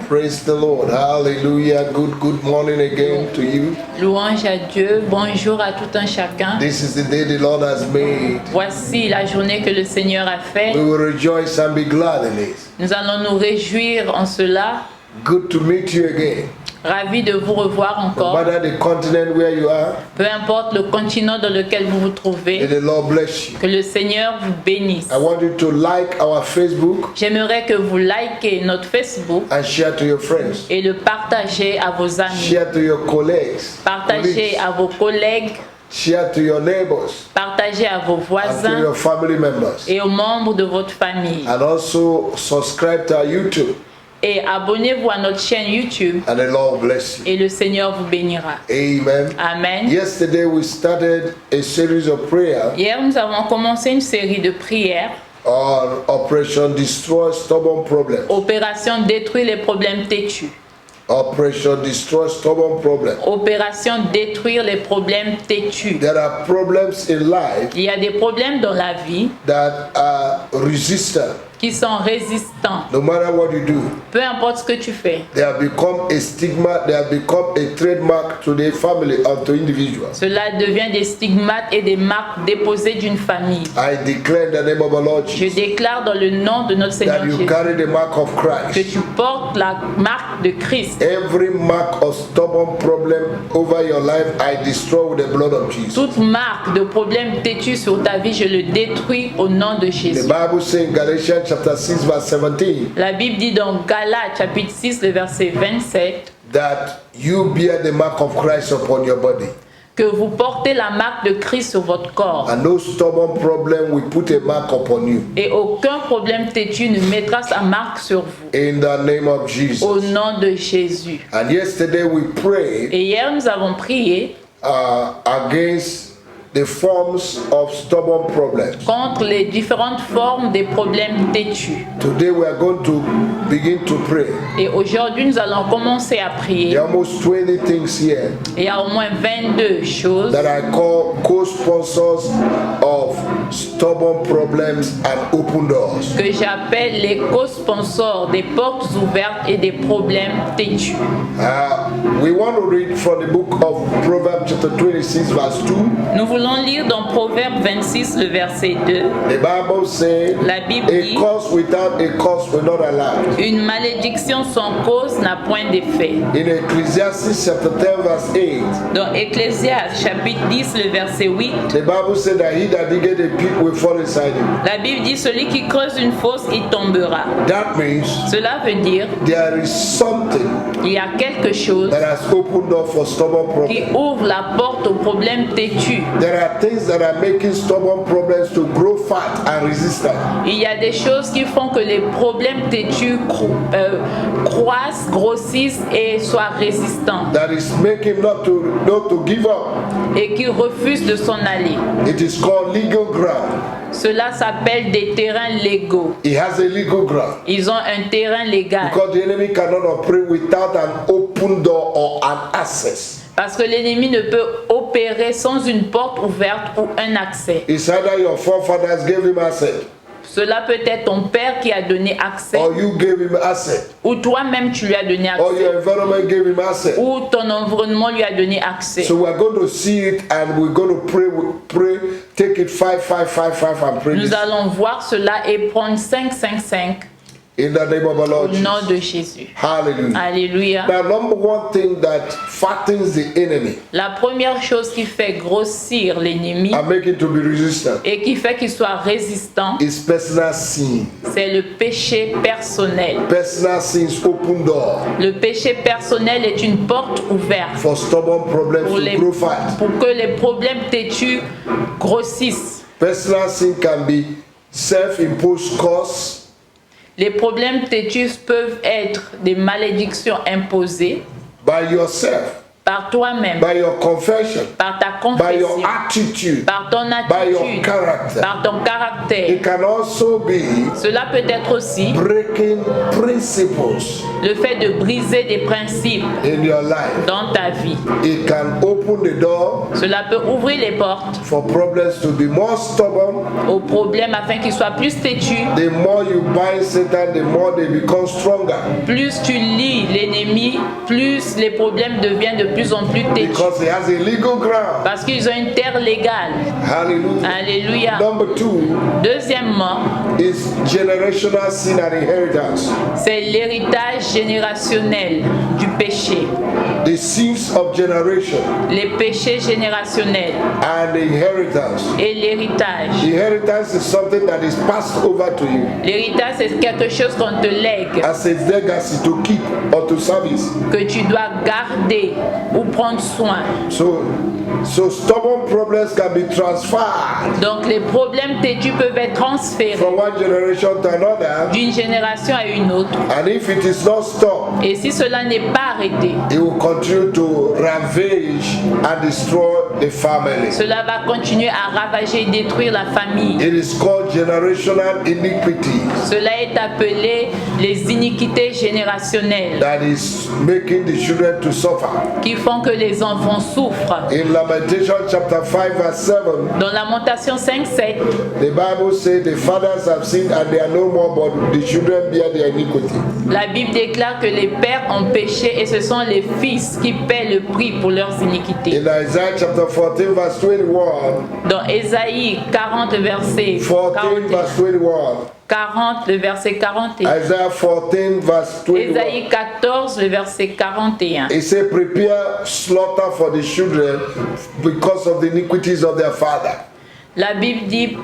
Praise the Lord. Hallelujah. Good morning again to you. Louange à Dieu. Bonjour à tout un chacun. This is the day the Lord has made. Voici la journée que le Seigneur a fait. We will rejoice and be glad in it. Nous allons nous réjouir en cela. Good to meet you again. Ravi de vous revoir No encore. matter the continent where you are, Peu importe le continent dans lequel vous vous may trouvez. the Lord bless you. Que le Seigneur vous bénisse. I want you to like our Facebook J'aimerais que vous likez notre Facebook and share to your friends. et le partagez à vos amis. Share to your colleagues. Partagez colleagues. à vos collègues. Share to your neighbors Partagez à vos and to voisins your family members. et aux membres de votre famille. And also subscribe to our YouTube. Et abonnez-vous à notre chaîne YouTube And the Lord bless you. et le Seigneur vous bénira. Amen. Amen. Yesterday we started a series of prayer Hier, nous avons commencé une série de prières. on Operation Destroy Stubborn Problems. Opération détruire les problèmes têtus. Operation Destroy Stubborn Problems. Opération détruire les problèmes têtus. There are problems in life Il y a des problèmes dans la vie that are resistant. qui sont résistants. No matter what you do, Peu importe ce que tu fais. they have become a stigma, they have become a trademark to the family and to individuals. Cela devient des stigmates et des marques déposées d'une famille. I declare in the name of the Lord Je Jesus déclare dans le nom de notre Seigneur that you Jésus carry the mark of que Christ. tu portes la marque de Christ. Every mark of stubborn problem over your life, I destroy with the blood of Jesus. Toute marque de problème têtu sur ta vie, je le détruis au nom de The Jésus. Bible says in Galatians chapter 6 verse 17 La Bible dit dans Galates chapitre 6, le verset 27, that you bear the mark of Christ upon your body. que vous portez la marque de Christ sur votre corps. And no stubborn problem will put a mark upon you. Et aucun problème têtu ne mettra sa marque sur vous. In the name of Jesus. Au nom de Jésus. And yesterday we prayed Et hier, nous avons prié against the forms of stubborn problems. contre les différentes formes des problèmes têtus. Today we are going to begin to pray. Et aujourd'hui, nous allons commencer à There prier. are almost 20 things here Et il y a au moins 22 choses that I call co-sponsors of stubborn problems and open doors. que j'appelle les co-sponsors des portes ouvertes et des problèmes têtus. We want to read from the book of Proverbs chapter 26 verse 2. Nous voulons lire dans Proverbe 26, le verset 2. The Bible says, La Bible a dit, cause without a cause will not allow. une malédiction sans cause n'a point d'effet. In Ecclesiastes chapter 10 verse 8, Dans Ecclésiaste chapitre 10, le verset 8, the Bible said that he that diggeth a pit will fall inside it. la Bible dit, celui qui creuse une fosse, il tombera. That means Cela veut dire, there is something il y a quelque chose that has opened up for stubborn qui problems. ouvre la porte aux problèmes têtus. There are things that are making stubborn problems to grow fat and resistant. Il y a des choses qui font que les problèmes têtus croissent, grossissent et soient résistants That is making not to give up. et qui refusent de s'en aller. It is called legal ground. Cela s'appelle des terrains légaux. It has a legal ground. Ils ont un terrain légal. Because the enemy cannot operate without an open door or an access. Parce que l'ennemi ne peut opérer sans une porte ouverte ou un accès. It's either your forefathers gave him access Cela peut être ton père qui a donné accès, or you gave him access ou toi-même tu lui as donné or accès, your environment gave him access. ou ton environnement lui a donné accès. So we're going to see it and we're going to pray, take it 5, 5, 5, 5 and pray Nous this allons voir cela et prendre 5, 5, 5 in the name of the au Lord nom Jesus. de Jésus. Hallelujah. Alléluia. The number one thing that fattens the enemy La première chose qui fait grossir l'ennemi and make it to be resistant et qui fait qu'il soit résistant, is personal sin. c'est le péché personnel. Personal sins open door Le péché personnel est une porte ouverte for stubborn problems pour, to grow fat. pour que les problèmes têtus grossissent. Personal sin can be self-imposed curse, Les problèmes têtus peuvent être des malédictions imposées by yourself. par toi-même, by your confession, par ta by your confession, attitude, par ton by your attitude, character. par ton caractère. It can also be Cela peut être aussi breaking principles le fait de briser des principes in your life. dans ta vie. It can open the door Cela peut ouvrir les portes for problems to be more stubborn. aux problèmes afin qu'ils soient plus têtus. The more you bind Satan, the more they become stronger. Plus tu lis l'ennemi, plus les problèmes deviennent de plus en plus têtus. Because he has a legal ground. Parce qu'ils ont une terre légale. Hallelujah. Alléluia. Number 2 Deuxièmement, is generational sin and inheritance. c'est l'héritage générationnel du péché. The sins of generation Les péchés générationnels and the inheritance. et l'héritage. The inheritance is something that is passed over to you L'héritage, c'est quelque chose qu'on te lègue, as a legacy to keep or to service. que tu dois garder ou prendre soin. So stubborn problems can be transferred Donc les problèmes têtus peuvent être transférés from one generation to another, d'une génération à une autre. and if it is not stopped, Et si cela n'est pas arrêté, it will continue to ravage and destroy the family. cela va continuer à ravager et détruire la famille. It is called generational iniquity Cela est appelé les iniquités générationnelles that is making the children to suffer. qui font que les enfants souffrent. In Lamentation chapter 5 verse 7, Dans Lamentation 5:7, the Bible says the fathers have sinned and they are no more, but the children bear their iniquity. la Bible déclare que les pères ont péché et ce sont les fils qui paient le prix pour leurs iniquités. In Isaiah chapter 14 verse 21, Dans Ésaïe 40, verset 14 41, verse 21, 40, le verset 41. Isaiah 14 verse 21, Ésaïe 14, le verset 41. it says, prepare slaughter for the children because of the iniquities of their father. La Bible dit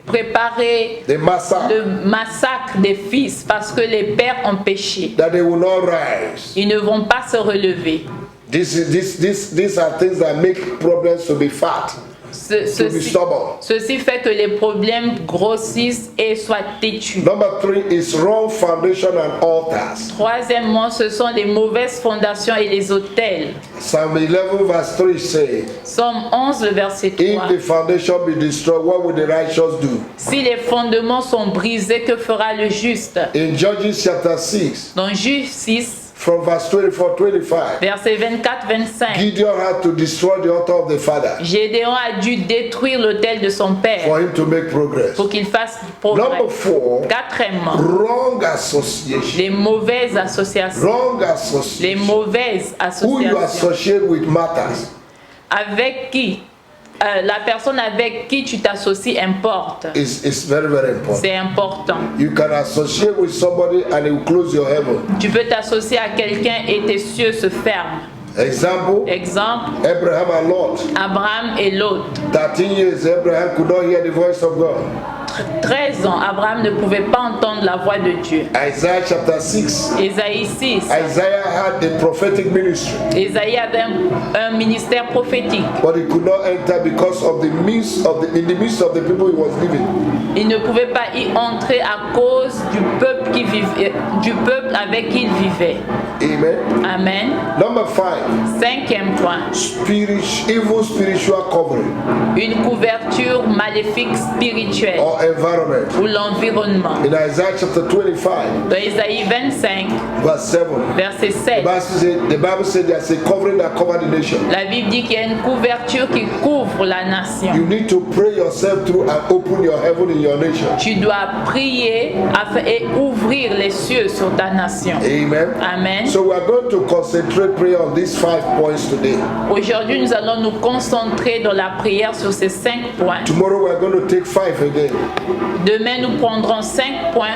préparer The massacre, le massacre des fils parce que les pères ont péché. that they will not rise. Ils ne vont pas se relever. These are things that make problems to be fat, to be Ceci, stubborn. ceci fait que les problèmes grossissent et soient têtus. Number 3 is wrong foundation and altars. Troisièmement, ce sont les mauvaises fondations et les autels. Psalm 11 verse 3 says, Somme 11, le verset 3. if the foundation be destroyed, what will the righteous do? Si les fondements sont brisés, que fera le juste? In Judges chapter 6, Dans Juge 6, from verse 24-25, verset 24-25, Gideon had to destroy the altar of the father Gédéon a dû détruire l'autel de son père for him to make progress. pour qu'il fasse progrès. Number 4, Quatrièmement, wrong association. les mauvaises associations. Wrong Les association. mauvaises Who you associations. associate with matters. Avec qui la personne avec qui tu t'associes importe. It's very, very important. C'est important. You can associate with somebody and it will close your heaven. Tu peux t'associer à quelqu'un et tes cieux se ferment. Example, Exemple, Abraham and Lot. Abraham et Lot. 13 years, Abraham could not hear the voice of God. 13 ans, Abraham ne pouvait pas entendre la voix de Dieu. Isaiah chapter 6. Ésaïe 6. Isaiah had a prophetic ministry, Ésaïe avait un ministère prophétique. but he could not enter because of the midst of in the midst of the people he was living. Il ne pouvait pas y entrer à cause du peuple qui vivait, du peuple avec qui il vivait. Amen. Amen. Number 5, Cinquième point, evil spiritual covering une couverture maléfique spirituelle or environment. ou l'environnement. In Isaiah chapter 25, Dans Ésaïe 25, verse 7, verset 7, the Bible said there's a covering that covered the nation. la Bible dit qu'il y a une couverture qui couvre la nation. You need to pray yourself through and open your heaven in your nation. Tu dois prier et ouvrir les cieux sur ta nation. Amen. Amen. So we are going to concentrate prayer on these 5 points today. Aujourd'hui, nous allons nous concentrer dans la prière sur ces 5 points. Tomorrow we are going to take 5 again. Demain, nous prendrons 5 points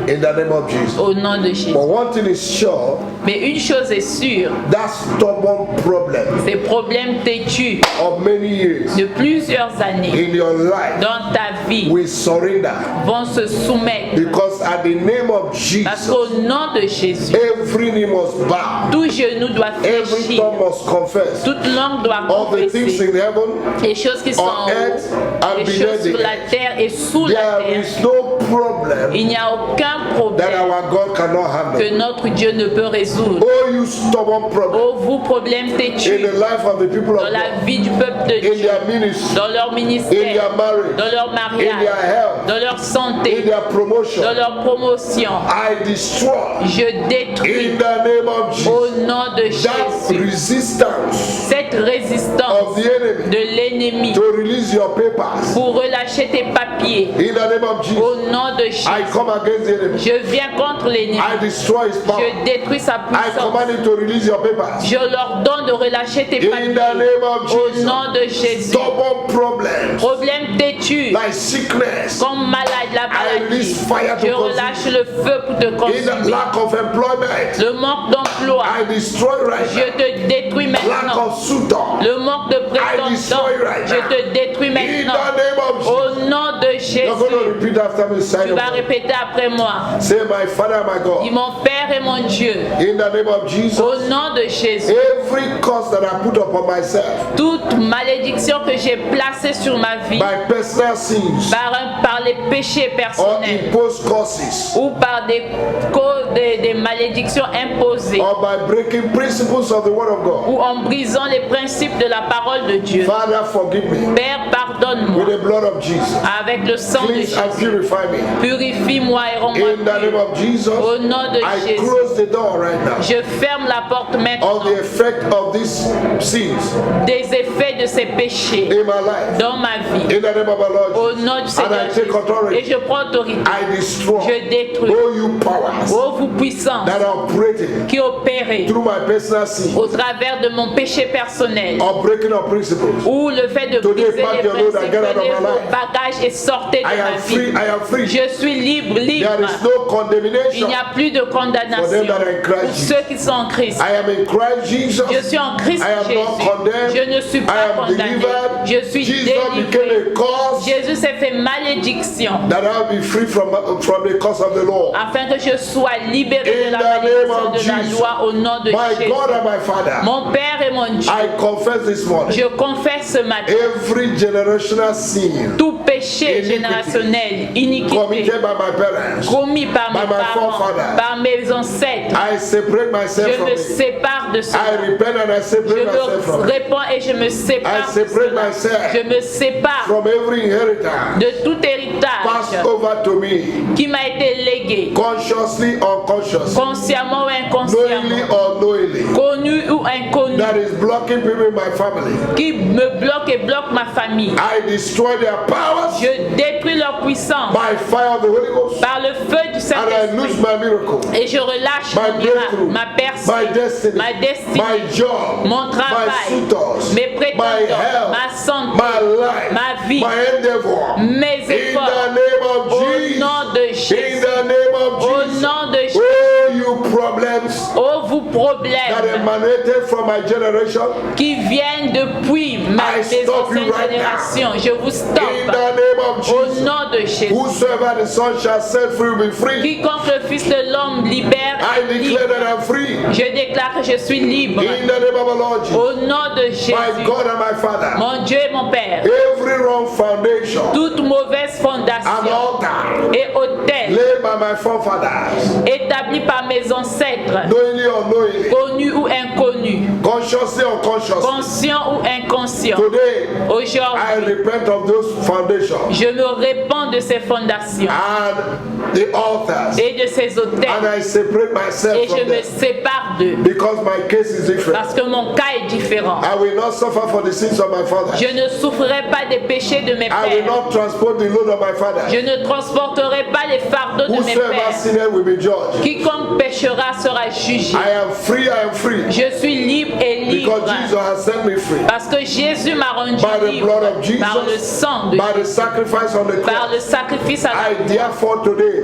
In the name of Jesus. au nom de Jésus. But one thing is sure, Mais une chose est sûre, that stubborn problem ces problèmes têtus of many years de plusieurs années in your life dans ta vie will surrender, vont se soumettre. because at the name of Parce Jesus, qu'au nom de Jésus, every knee must bow, tout genou doit every fléchir, tongue must confess. toute langue doit All the things confesser. in heaven, Les choses qui sont on en earth haut, and les beneath choses the sur la earth. terre et sous la There terre. is no problem Il n'y a aucun that problème our God cannot handle. que notre Dieu ne peut résoudre. Oh, you stubborn problem Oh, vous, problèmes in têtus the life of the people of dans la God, vie du peuple de in Dieu, their ministry, dans leur in ministère, their marriage, dans leur in mariage, their health, dans leur in santé, their promotion. dans leur promotion. I destroy Je détruis in the name of Jesus au nom de that Jésus resistance cette résistance of the enemy de l'ennemi to release your papers. pour relâcher tes papiers. In the name of Jesus, Au nom de Jésus, I come against the enemy. je viens contre l'ennemi. I destroy his power. Je détruis sa I puissance. command him to release your papers. Je leur donne de relâcher tes In papiers. the name of Au Jesus, nom de Jésus. stubborn problems Problème têtu, like sickness, comme malade, la I maladie. release fire Je to relâche consume. le feu pour te In the consumer. lack of employment, Le manque d'emploi, I destroy right je now. te détruis Lack maintenant. of suitor, Le manque de prétendants, destroy right je now. te détruis in maintenant. the name of Jesus. Au nom de You're going to Jésus, repeat after me, tu sign vas of répéter après moi. Say, my Father, my Dis God, mon Père et mon Dieu. in the name of Jesus, Au nom de Jésus, every curse that I put upon myself toute malédiction que j'ai placée sur ma vie by personal sins par les péchés or personnels imposed curses ou par des malédictions imposées or by breaking principles of the Word of God, ou en brisant les principes de la parole de Dieu. Father, forgive me Père, pardonne-moi with the blood of Jesus. avec le sang de Cleanse and Jésus. purify me. Purifie-moi et rends-moi In the name pur. of Jesus, Au nom de I Jésus, close the door right now je ferme la porte maintenant on the effect of these sins des effets de ces péchés in my life. dans ma vie. In the name of our Lord Au Jesus. nom du Seigneur And I take Jésus. Et authority. je prends autorité. I destroy Je détruis. all you powers Ô vous puissances that are operating qui opérez through my personal sin au travers de mon péché personnel or breaking of principles. ou le fait de Today, briser pack les your load and principes, get out of prenez my vos life. bagages et sortez de I ma am free. vie. I am free. Je suis libre. There is no Il condemnation. n'y a plus de For condamnation them that are in Christ pour Jesus. ceux qui sont en Christ. I am in Christ Jesus. Je suis en Christ I am not Jésus. condemned. Je ne suis I pas am condamné. delivered. Je suis Jesus became délivré. a cause Jésus s'est fait malédiction that I will be free from the curse of the law. afin que je sois libéré de In la the name malédiction of de la Jesus. loi au nom de My Jésus. God and my Father, Mon Père et mon Dieu, I confess this morning je confesse ce matin every generational sin tout péché Iniquity. générationnel, iniquité, committed by my parents. commis par mes by my parents, forefathers. par mes ancêtres. I separate myself Je from me it. sépare de cela. I repent and I Je separate myself me from it. répands et je me sépare I de separate cela. myself Je me sépare From every inheritance de tout héritage passed over to me, qui m'a été légué, consciously or unconsciously, consciemment ou knowingly inconsciemment, or knowingly, connu ou inconnu, that is blocking people in my family. qui me bloque et bloque ma famille. I destroy their powers Je détruis leur puissance by fire of the Holy Ghost, par le feu du and I lose Saint-Esprit. my miracle, Et je relâche my mon miracle, breakthrough, ma my personne, destiny, ma destinée, my job, mon my travail, suitors, mes my prétendants, health, ma santé, my life, ma vie, my endeavor. mes In efforts. the name of Au Jesus. nom de In Jésus. the name of Au Jesus. nom de Jésus. Oh, you problems Oh, vous that problèmes emanated from my generation. qui viennent depuis mes stop you anciennes right générations, je vous In stoppe. the name of Au Jesus. nom de Jésus. Whosoever the Son shall set free will be free. Quiconque le Fils de l'homme libère I est declare libre. that I'm free. Je déclare que je suis libre. In the name of our Lord Jesus. Au nom de My Jésus. God and my Father. Mon Dieu et mon Père. Every wrong foundation Toute mauvaise and fondation altar et autel laid by my forefathers, établi par mes ancêtres, knowingly or unknowingly, connus ou inconnus, consciously or unconsciously. conscients ou inconscients. Today, I Aujourd'hui, repent of those foundations je me répands de ces fondations and the altars, et de ces and autels I separate myself et je from me them sépare d'eux because my case is different. parce que mon cas est différent. I will not suffer for the sins of my father. Je ne souffrirai pas des péchés de mes I will pères. not transport the load of my father. Je ne transporterai pas les fardeaux de mes Whosoever pères. sinned will be judged. Quiconque péchera sera jugé. I am free, I am free. Je suis libre et Because libre Jesus has set me free. parce que Jésus m'a rendu By the libre blood of Jesus, par le sang de by the Jésus, sacrifice on the par le cross. sacrifice à la I therefore today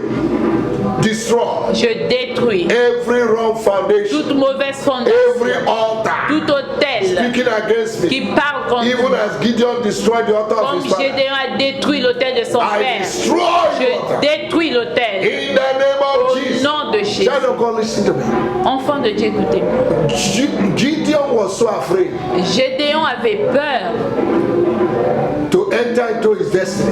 destroy Je détruis every wrong foundation, toute mauvaise every fondation, altar tout autel speaking against qui me. parle contre Even moi. as Gideon destroyed the altar of Comme his father, Gédéon a détruit l'autel de son I père, destroy the je altar. détruis l'autel. In the name of Au Jesus. nom de Jésus. Child of God, listen to me. Enfant de Dieu, écoutez-moi. Gideon was so afraid. Gédéon avait peur to enter into his destiny.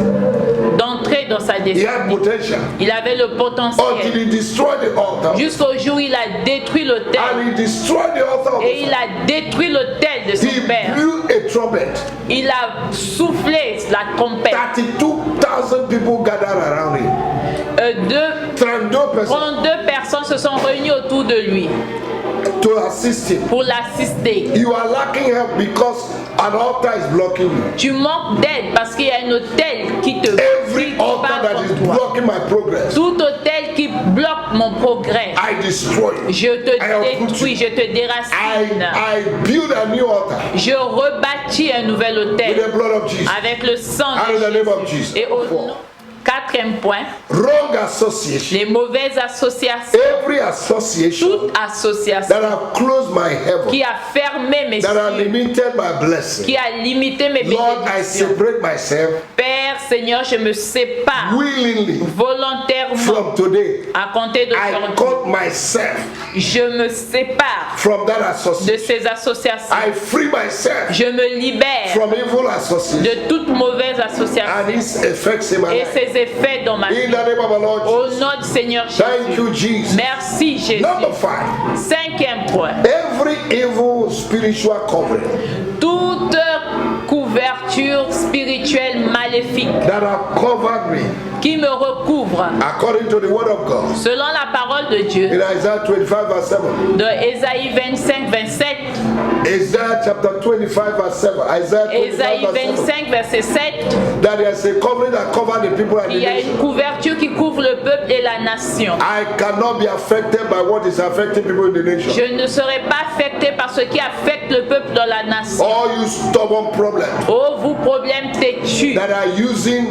d'entrer dans sa He had destinée. potential Il avait le until potentiel. he destroyed the altar. Jusqu'au jour où il a détruit l'autel. And he destroyed the altar of Et the il father. a détruit l'autel de son He père. blew a trumpet. Il a soufflé la trompette. 32,000 people gathered around him. 32 32 personnes se sont réunies autour de lui to assist him. pour l'assister. You are lacking help because an altar is blocking you. Tu manques d'aide parce qu'il y a un autel qui te Every qui altar parle that is contre toi. blocking my progress, Tout autel qui bloque mon progrès, I destroy it. je te I uproot détruis, you. je te déracine. I build a new altar Je rebâtis un nouvel with autel the blood of Jesus. avec le sang And in the de name of Jésus. Jesus. Et au quatrième point, Wrong association. les mauvaises associations. Every association Toute association that have closed my heaven, qui a fermé mes that have cieux, limited my blessing. qui a limité mes Lord, I bénédictions. separate myself Père, Seigneur, je me sépare willingly volontairement from today. à compter I d'aujourd'hui. cut myself Je me sépare from that de association. ces associations. I free myself Je me libère from evil association de toute mauvaise association and its effects in my et life. ses effets dans ma In vie. the name of our Lord Au Jesus. nom du Seigneur Thank Jésus. you, Jesus. Merci Jésus. Number 5. Cinquième point. Every evil spiritual covering Toute couverture spirituelle maléfique that have covered me, qui me recouvre according to the word of God, selon la parole de Dieu in Isaiah 25 verse 7. de Ésaïe 25, 27. Isaiah chapter 25 verse 7. Isaiah 25 Ésaïe verse 7. 25, verset 7. That there is a covering that covers the people and the Il y a nation. une couverture qui couvre le peuple et la nation. I cannot be affected by what is affecting people in the nation. Je ne serai pas affecté par ce qui affecte le peuple dans la nation. All you stubborn problems Oh, vous problèmes têtus that are using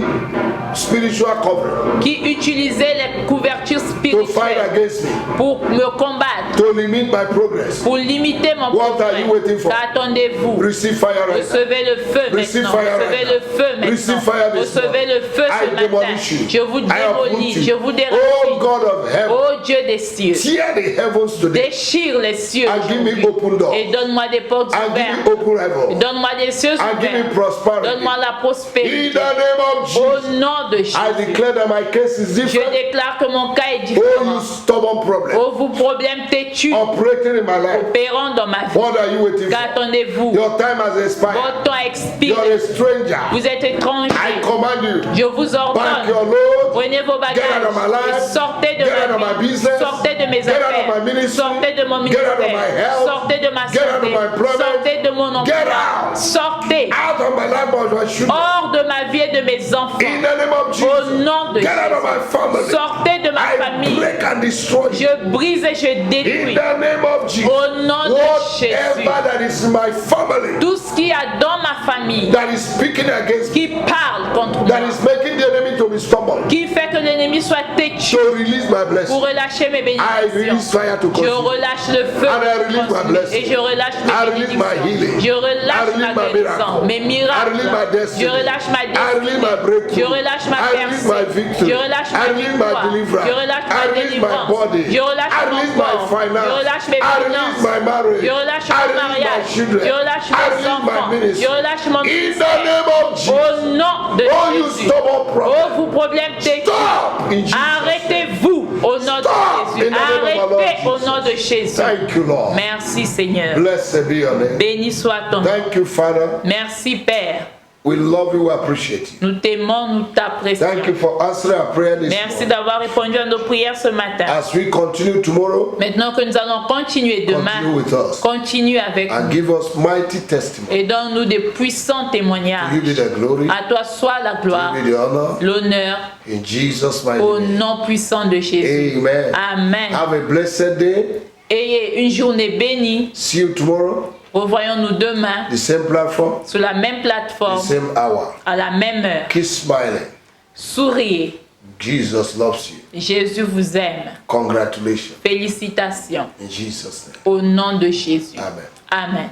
spiritual covering qui utilisez les couvertures to fight spirituelles against me, pour me combattre, to limit my progress. pour limiter mon What are you progrès. waiting for? Qu'attendez-vous? Receive fire right now. Recevez le feu Receive maintenant. fire Recevez right le now. feu Receive fire maintenant. this Recevez morning. le feu I ce matin. demolish you. Je vous I uproot démolis, you. je vous Oh dérape. God of heaven, Oh Dieu des cieux, tear the heavens today déchire les cieux and give me aujourd'hui open doors et donne-moi des portes and give ouvertes. me open heaven Donne-moi des cieux and give me ouverts. prosperity. Donne-moi la In prospérité. the name of Au Jesus, nom de Jésus. I declare that my case is Je different. déclare que mon cas est Oh, différent. you stubborn problem Oh, vous problèmes têtus operating in my life. opérant dans ma vie. What are you waiting for? Qu'attendez-vous? Your time has expired. Votre temps expire. You're a stranger. Vous êtes étranger. I command you. Je vous Pack your ordonne. load. Prenez vos Get out of my bagages life. et sortez de Get out of ma my vie. business. Sortez de mes Get out of my affaires. ministry. Sortez de mon Get out of my ministère. health. Sortez de ma Get out of santé. my employment. Sortez de mon emploi. Get out. Sortez Out of my life, of my children. hors de ma vie et de mes enfants. In the name of Au Jesus. nom de Get out of my Jésus. family. Sortez de ma I famille. break and destroy you. Je brise et je In détruis. the name of Jesus. Au nom de Jésus. Whatever that is in my family Tout ce qu'il y a dans ma famille that is speaking against me, qui parle contre that moi, is making the enemy to be stubborn, qui fait que l'ennemi soit têtu to release my pour blessing. relâcher mes I release bénédictions. fire to Je consume. relâche le feu And I release my blessing. et je relâche I mes release my healing. bénédictions. Je I relâche release ma my guérison, miracle. mes I release my miracles. destiny. Je relâche ma I release my destinée. breakthrough. Je relâche ma I release my percée. victory. Je relâche I ma release my victoire. deliverance. Je relâche I ma release my délivrance. body. Je relâche I mon release my corps. finance. Je relâche mes I release finances. my marriage. Je relâche I mon release my mariage. children. Je relâche I mes release my enfants. ministry. Je relâche mon In the ministère. name of Jesus. Au nom de Oh, you Jésus. stubborn Oh, problem. vous problèmes têtus. Stop in Jesus' name. Arrêtez-vous au nom Stop de Jésus. in the name of our Lord Arrêtez au Jesus. nom de Jésus. Thank you, Lord. Merci Seigneur. Blessed be your name. Béni soit ton nom. Thank you, Father. Merci Père. We love you, we appreciate you. Nous t'aimons, nous t'apprécions. Thank you for answering our prayer this Merci morning. d'avoir répondu à nos prières ce matin. As we continue tomorrow, Maintenant que nous allons continuer continue demain, with us continue avec and nous give us mighty testimony. et donne-nous des puissants To témoignages. you be the glory, À toi soit la to gloire, you be the honor. l'honneur, In Jesus' mighty au name. nom puissant de Jésus. Amen. Amen. Have a blessed day. Ayez une journée bénie. See you tomorrow. Revoyons-nous demain The same platform, sur la même the plateforme, same hour. à la même heure. Keep smiling. Souriez. Jesus loves you. Jésus vous aime. Congratulations. Félicitations In Jesus' name. au nom de Jésus. Amen. Amen.